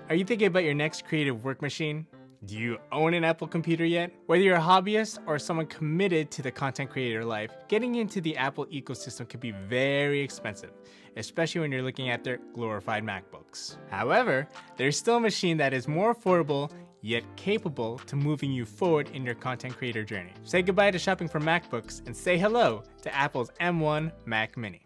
Are you thinking about your next creative work machine? Do you own an Apple computer yet? Whether you're a hobbyist or someone committed to the content creator life, getting into the Apple ecosystem can be very expensive, especially when you're looking at their glorified MacBooks. However, there's still a machine that is more affordable yet capable to moving you forward in your content creator journey. Say goodbye to shopping for MacBooks and say hello to Apple's M1 Mac Mini.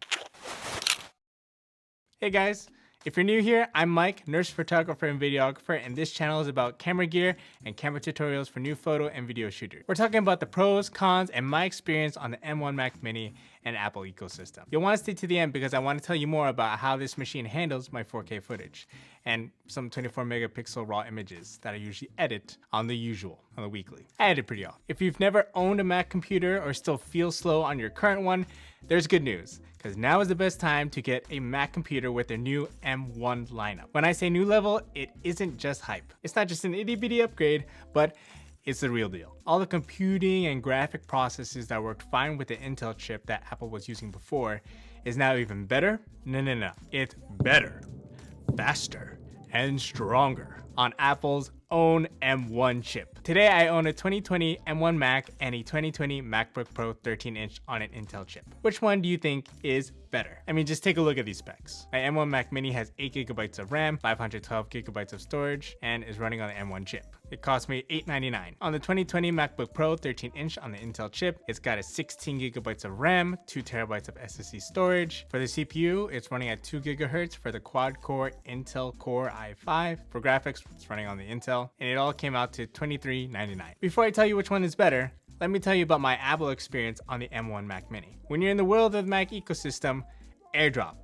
Hey guys, if you're new here, I'm Mike, nurse photographer and videographer, and this channel is about camera gear and camera tutorials for new photo and video shooters. We're talking about the pros, cons, and my experience on the M1 Mac Mini and Apple ecosystem. You'll want to stay to the end because I want to tell you more about how this machine handles my 4K footage and some 24 megapixel raw images that I usually edit on the weekly. I edit pretty often. If you've never owned a Mac computer or still feel slow on your current one, there's good news, because now is the best time to get a Mac computer with their new M1 lineup. When I say new level, it isn't just hype. It's not just an itty bitty upgrade, but it's the real deal. All the computing and graphic processes that worked fine with the Intel chip that Apple was using before is now even better. No. It's better, faster, and stronger on Apple's own M1 chip. Today I own a 2020 M1 Mac and a 2020 MacBook Pro 13-inch on an Intel chip. Which one do you think is better? I mean, just take a look at these specs. My M1 Mac Mini has 8 gigabytes of RAM, 512 gigabytes of storage, and is running on the M1 chip. It cost me $899. On the 2020 MacBook Pro 13-inch on the Intel chip, it's got a 16 gigabytes of RAM, 2 terabytes of SSD storage. For the CPU, it's running at 2 gigahertz for the quad-core Intel Core i5. For graphics, it's running on the Intel, and it all came out to $23.99. Before I tell you which one is better, let me tell you about my Apple experience on the M1 Mac Mini. When you're in the world of the Mac ecosystem, AirDrop,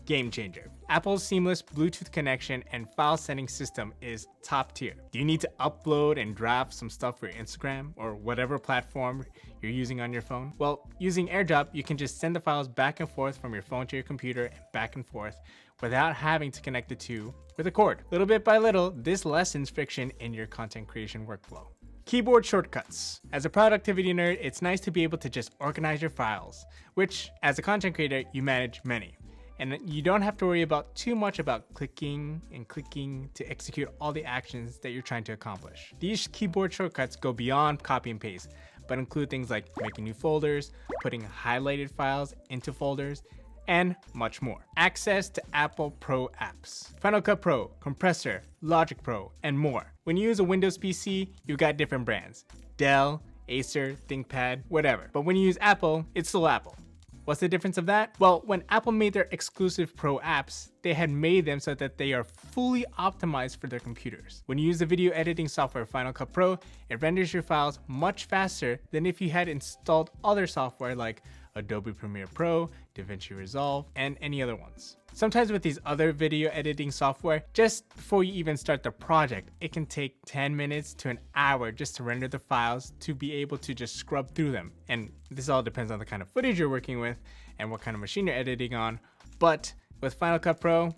game changer. Apple's seamless Bluetooth connection and file sending system is top tier. Do you need to upload and draft some stuff for your Instagram or whatever platform you're using on your phone? Well, using AirDrop, you can just send the files back and forth from your phone to your computer and back and forth without having to connect the two with a cord. Little bit by little, this lessens friction in your content creation workflow. Keyboard shortcuts. As a productivity nerd, it's nice to be able to just organize your files, which as a content creator, you manage many. And you don't have to worry about too much about clicking and clicking to execute all the actions that you're trying to accomplish. These keyboard shortcuts go beyond copy and paste, but include things like making new folders, putting highlighted files into folders, and much more. Access to Apple Pro apps, Final Cut Pro, Compressor, Logic Pro, and more. When you use a Windows PC, you've got different brands, Dell, Acer, ThinkPad, whatever. But when you use Apple, it's still Apple. What's the difference of that? Well, when Apple made their exclusive Pro apps, they had made them so that they are fully optimized for their computers. When you use the video editing software Final Cut Pro, it renders your files much faster than if you had installed other software like Adobe Premiere Pro, DaVinci Resolve, and any other ones. Sometimes with these other video editing software, just before you even start the project, it can take 10 minutes to an hour just to render the files to be able to just scrub through them. And this all depends on the kind of footage you're working with and what kind of machine you're editing on. But with Final Cut Pro,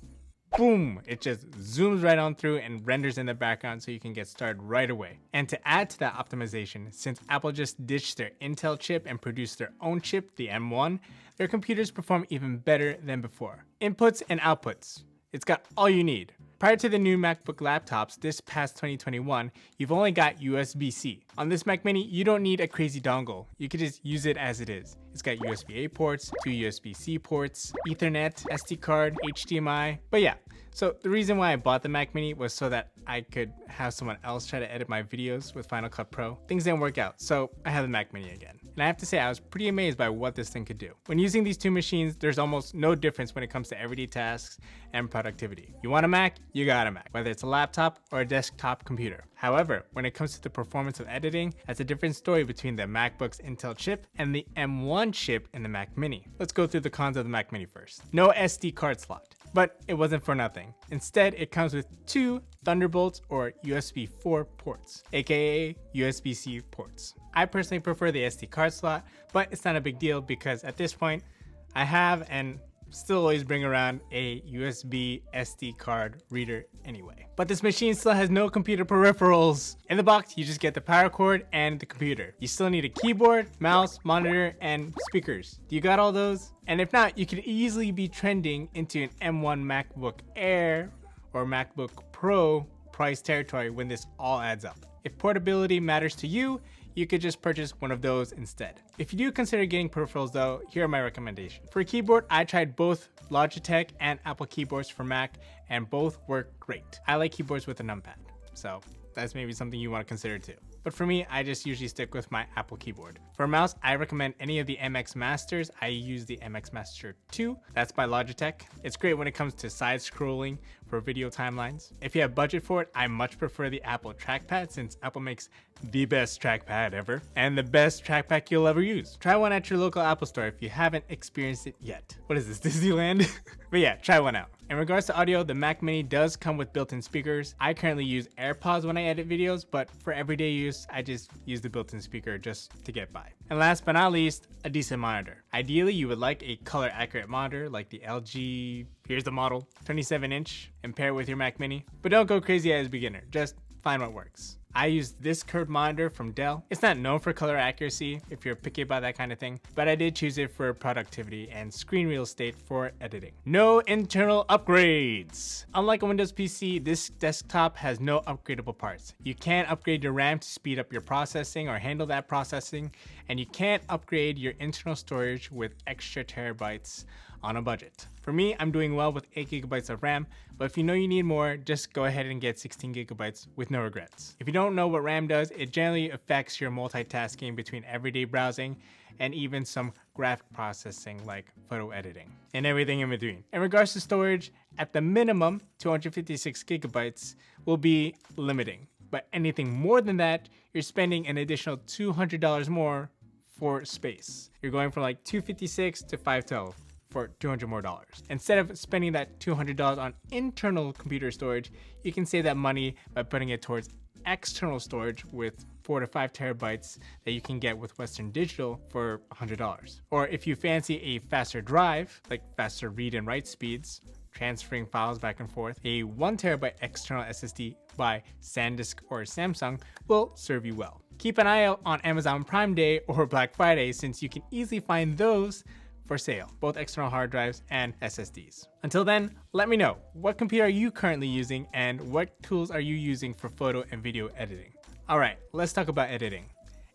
boom, it just zooms right on through and renders in the background so you can get started right away. And to add to that optimization, since Apple just ditched their Intel chip and produced their own chip, the M1, their computers perform even better than before. Inputs and outputs. It's got all you need. Prior to the new MacBook laptops this past 2021, you've only got USB-C. On this Mac Mini, you don't need a crazy dongle. You can just use it as it is. It's got USB-A ports, 2 USB-C ports, Ethernet, SD card, HDMI. But yeah, so the reason why I bought the Mac Mini was so that I could have someone else try to edit my videos with Final Cut Pro. Things didn't work out, so I have the Mac Mini again. And I have to say, I was pretty amazed by what this thing could do. When using these two machines, there's almost no difference when it comes to everyday tasks and productivity. You want a Mac? You got a Mac, whether it's a laptop or a desktop computer. However, when it comes to the performance of editing, that's a different story between the MacBook's Intel chip and the M1 chip in the Mac Mini. Let's go through the cons of the Mac Mini first. No SD card slot. But it wasn't for nothing. Instead, it comes with 2 Thunderbolts or USB 4 ports, aka USB-C ports. I personally prefer the SD card slot, but it's not a big deal because at this point, I have and still always bring around a USB SD card reader anyway. But this machine still has no computer peripherals. In the box, you just get the power cord and the computer. You still need a keyboard, mouse, monitor, and speakers. Do you got all those? And if not, you could easily be trending into an M1 MacBook Air or MacBook Pro price territory when this all adds up. If portability matters to you, you could just purchase one of those instead. If you do consider getting peripherals though, here are my recommendations. For a keyboard, I tried both Logitech and Apple keyboards for Mac, and both work great. I like keyboards with a numpad, so that's maybe something you want to consider too. But for me, I just usually stick with my Apple keyboard. For a mouse, I recommend any of the MX Masters. I use the MX Master 2. That's by Logitech. It's great when it comes to side scrolling for video timelines. If you have budget for it, I much prefer the Apple trackpad since Apple makes the best trackpad ever and the best trackpad you'll ever use. Try one at your local Apple store if you haven't experienced it yet. What is this, Disneyland? But yeah, try one out. In regards to audio, the Mac Mini does come with built-in speakers. I currently use AirPods when I edit videos, but for everyday use, I just use the built-in speaker just to get by. And last but not least, a decent monitor. Ideally, you would like a color accurate monitor like the LG, here's the model, 27-inch, and pair it with your Mac Mini. But don't go crazy as a beginner, just find what works. I use this curved monitor from Dell. It's not known for color accuracy if you're picky about that kind of thing, but I did choose it for productivity and screen real estate for editing. No internal upgrades. Unlike a Windows PC, this desktop has no upgradable parts. You can't upgrade your RAM to speed up your processing or handle that processing, and you can't upgrade your internal storage with extra terabytes on a budget. For me, I'm doing well with 8 gigabytes of RAM, but if you know you need more, just go ahead and get 16 gigabytes with no regrets. If you don't know what RAM does, it generally affects your multitasking between everyday browsing and even some graphic processing like photo editing and everything in between. In regards to storage, at the minimum, 256 gigabytes will be limiting, but anything more than that, you're spending an additional $200 more for space. You're going from like 256 to 512. For $200 more. Instead of spending that $200 on internal computer storage, you can save that money by putting it towards external storage with 4 to 5 terabytes that you can get with Western Digital for $100. Or if you fancy a faster drive, like faster read and write speeds, transferring files back and forth, a 1 terabyte external SSD by SanDisk or Samsung will serve you well. Keep an eye out on Amazon Prime Day or Black Friday since you can easily find those for sale, both external hard drives and SSDs. Until then, let me know, what computer are you currently using and what tools are you using for photo and video editing? All right, let's talk about editing.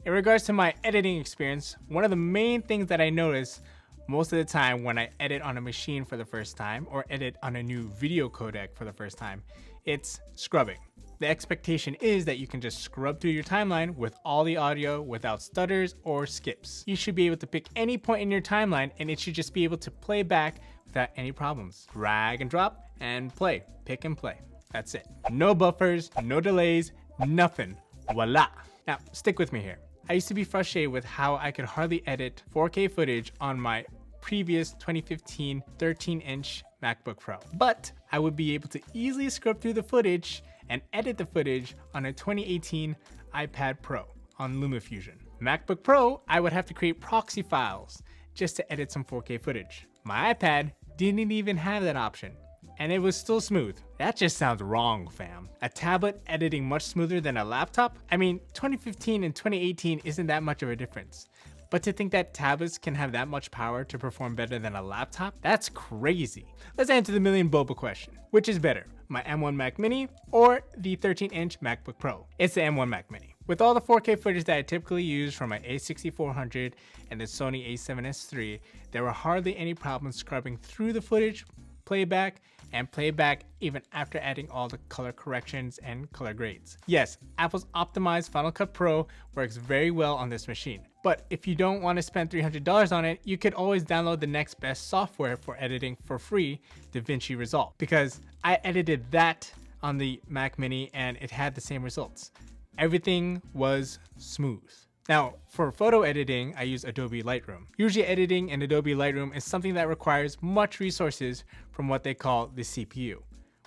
In regards to my editing experience, one of the main things that I notice most of the time when I edit on a machine for the first time or edit on a new video codec for the first time, it's scrubbing. The expectation is that you can just scrub through your timeline with all the audio without stutters or skips. You should be able to pick any point in your timeline and it should just be able to play back without any problems. Drag and drop and play, pick and play. That's it. No buffers, no delays, nothing. Voila. Now, stick with me here. I used to be frustrated with how I could hardly edit 4K footage on my previous 2015 13-inch MacBook Pro, but I would be able to easily scrub through the footage and edit the footage on a 2018 iPad Pro on LumaFusion. MacBook Pro, I would have to create proxy files just to edit some 4K footage. My iPad didn't even have that option, and it was still smooth. That just sounds wrong, fam. A tablet editing much smoother than a laptop? I mean, 2015 and 2018 isn't that much of a difference. But to think that tablets can have that much power to perform better than a laptop, that's crazy. Let's answer the million boba question. Which is better, my M1 Mac Mini or the 13-inch MacBook Pro? It's the M1 Mac Mini. With all the 4K footage that I typically use from my a6400 and the Sony a7S III, there were hardly any problems scrubbing through the footage, playback, and playback even after adding all the color corrections and color grades. Yes, Apple's optimized Final Cut Pro works very well on this machine. But if you don't want to spend $300 on it, you could always download the next best software for editing for free, DaVinci Resolve, because I edited that on the Mac Mini and it had the same results. Everything was smooth. Now, for photo editing, I use Adobe Lightroom. Usually editing in Adobe Lightroom is something that requires much resources from what they call the CPU,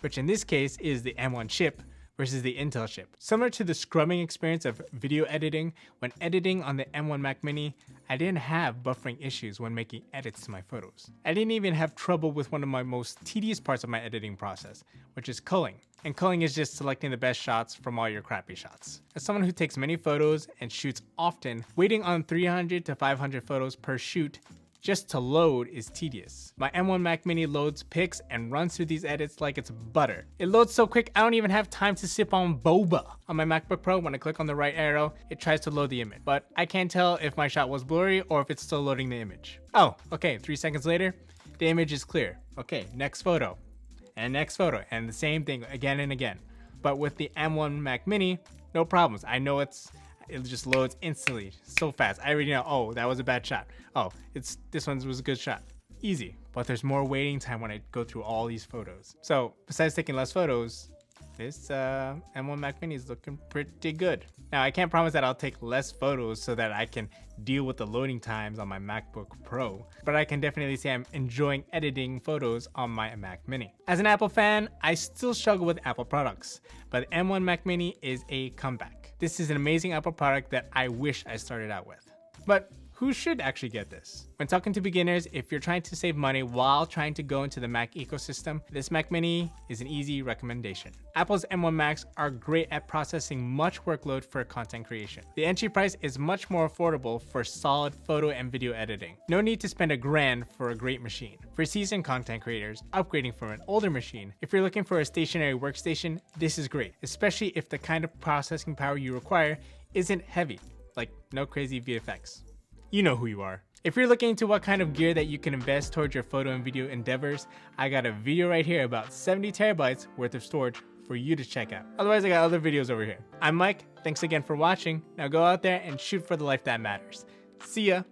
which in this case is the M1 chip versus the Intel chip. Similar to the scrubbing experience of video editing, when editing on the M1 Mac Mini, I didn't have buffering issues when making edits to my photos. I didn't even have trouble with one of my most tedious parts of my editing process, which is culling. And culling is just selecting the best shots from all your crappy shots. As someone who takes many photos and shoots often, waiting on 300 to 500 photos per shoot just to load is tedious. My M1 Mac Mini loads pics and runs through these edits like it's butter. It loads so quick I don't even have time to sip on boba. On my MacBook Pro, when I click on the right arrow, it tries to load the image, but I can't tell if my shot was blurry or if it's still loading the image. Oh, okay, 3 seconds later, the image is clear. Okay, next photo, and next photo, and the same thing again and again. But with the M1 Mac Mini, no problems. I know it just loads instantly, so fast. I already know, oh, that was a bad shot. Oh, this one was a good shot. Easy. But there's more waiting time when I go through all these photos. So besides taking less photos, this M1 Mac Mini is looking pretty good. Now, I can't promise that I'll take less photos so that I can deal with the loading times on my MacBook Pro, but I can definitely say I'm enjoying editing photos on my Mac Mini. As an Apple fan, I still struggle with Apple products, but the M1 Mac Mini is a comeback. This is an amazing Apple product that I wish I started out with. But who should actually get this? When talking to beginners, if you're trying to save money while trying to go into the Mac ecosystem, this Mac Mini is an easy recommendation. Apple's M1 Macs are great at processing much workload for content creation. The entry price is much more affordable for solid photo and video editing. No need to spend $1,000 for a great machine. For seasoned content creators, upgrading from an older machine, if you're looking for a stationary workstation, this is great, especially if the kind of processing power you require isn't heavy, like no crazy VFX. You know who you are. If you're looking into what kind of gear that you can invest towards your photo and video endeavors, I got a video right here about 70 terabytes worth of storage for you to check out. Otherwise, I got other videos over here. I'm Mike. Thanks again for watching. Now go out there and shoot for the life that matters. See ya.